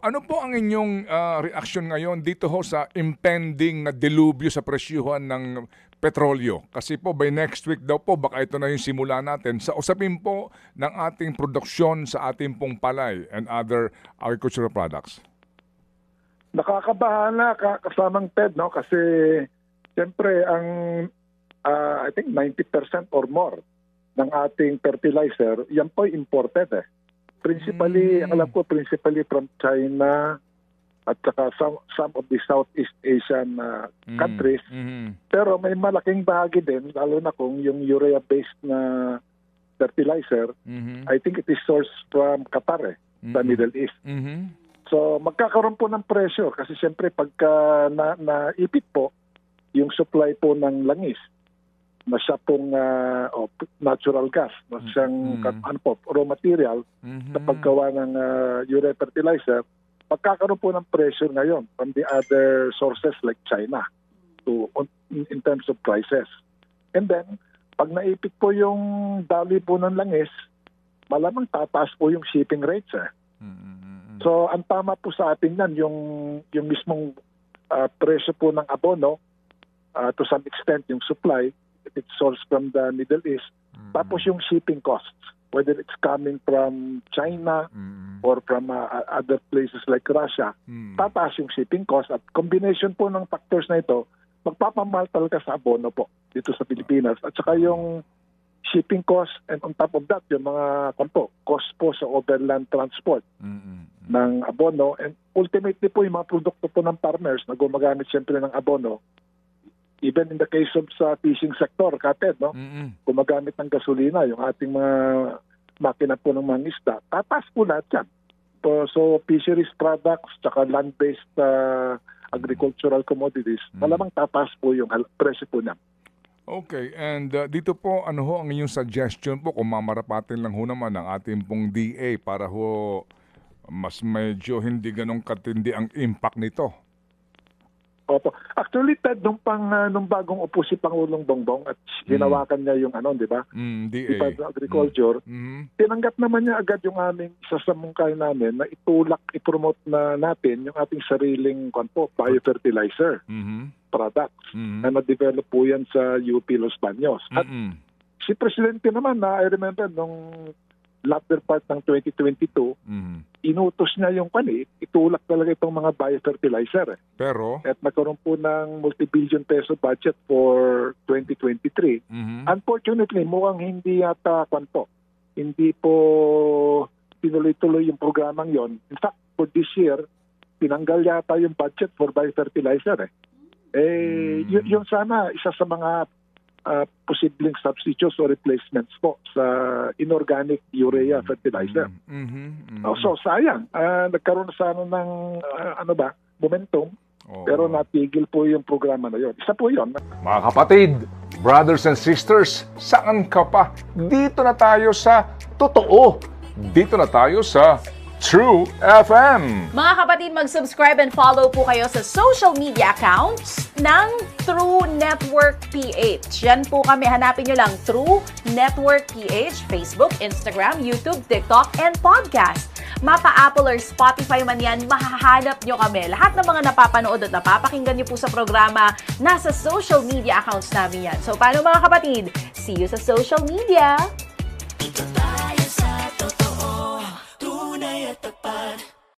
Ano po ang inyong reaksyon ngayon dito ho sa impending na delubyo sa presyuhan ng petrolyo? Kasi po by next week daw po baka ito na yung simula natin sa usapin po ng ating produksyon sa ating pong palay and other agricultural products. Nakakabahala kasamang Ted, no? Kasi siyempre ang I think 90% or more ng ating fertilizer, yan po imported eh. Principally, ang alam ko, principally from China at saka some of the Southeast Asian countries. Pero may malaking bahagi din, lalo na kung yung urea-based na fertilizer, I think it is sourced from Qatar sa Middle East. So magkakaroon po ng presyo kasi siyempre pagka naipit po yung supply po ng langis na siya pong natural gas, na siyang raw material sa paggawa ng urea fertilizer, magkakaroon po ng pressure ngayon from the other sources like China in terms of prices. And then, pag naipit po yung daloy po ng langis, malamang tataas po yung shipping rates So, ang tama po sa atin yan, yung mismong presyo po ng abono, to some extent yung supply, it's sourced from the Middle East. Tapos yung shipping costs, whether it's coming from China or from other places like Russia, tataas yung shipping cost. At combination po ng factors na ito, magpapamahal talaga sa abono po dito sa Pilipinas. At saka yung shipping cost and on top of that, yung mga cost po sa overland transport ng abono. And ultimately po yung mga produkto po ng farmers na gumagamit siyempre ng abono, even in the case of sa fishing sector, Kated, no? Gumagamit ng gasolina, yung ating mga makina po ng mga isda, tataas po lahat yan. So fisheries products, tsaka land-based agricultural commodities, malamang tataas po yung presyo po niyan. Okay, and dito po, ano ho ang inyong suggestion po kung mamarapatin lang ho naman ang ating pong DA para ho mas medyo hindi ganong katindi ang impact nito? Opo. Actually, Ted, nung bagong upo si Pangulong Bongbong at hinawakan niya yung di ba? DA. Department of Agriculture, tinanggap naman niya agad yung aming isa sa mungkay namin na i-promote na natin yung ating sariling biofertilizer products na na-develop po yan sa UP Los Baños. At si Presidente naman, I remember nung latter part ng 2022, inutos niya yung itulak talaga itong mga biofertilizer. Pero? At nagkaroon po ng multi-billion peso budget for 2023. Unfortunately, mukhang hindi yata hindi po tinuloy-tuloy yung programang yon. In fact, for this year, tinanggal yata yung budget for biofertilizer. Yun sana, isa sa mga posibleng substitutes or replacements po sa inorganic urea fertilizer. So sayang, nagkaroon sana ng momentum, pero natigil po yung programa na yon. Isa po yon. Mga kapatid, brothers and sisters, saan ka pa? Dito na tayo sa totoo. Dito na tayo sa True FM. Mga kapatid, mag-subscribe and follow po kayo sa social media accounts ng True Network PH. Yan po kami. Hanapin nyo lang True Network PH, Facebook, Instagram, YouTube, TikTok, and podcast. Mapa-Apple or Spotify man yan, mahahanap nyo kami. Lahat ng mga napapanood at napapakinggan nyo po sa programa, nasa social media accounts namin yan. So, paano mga kapatid? See you sa social media!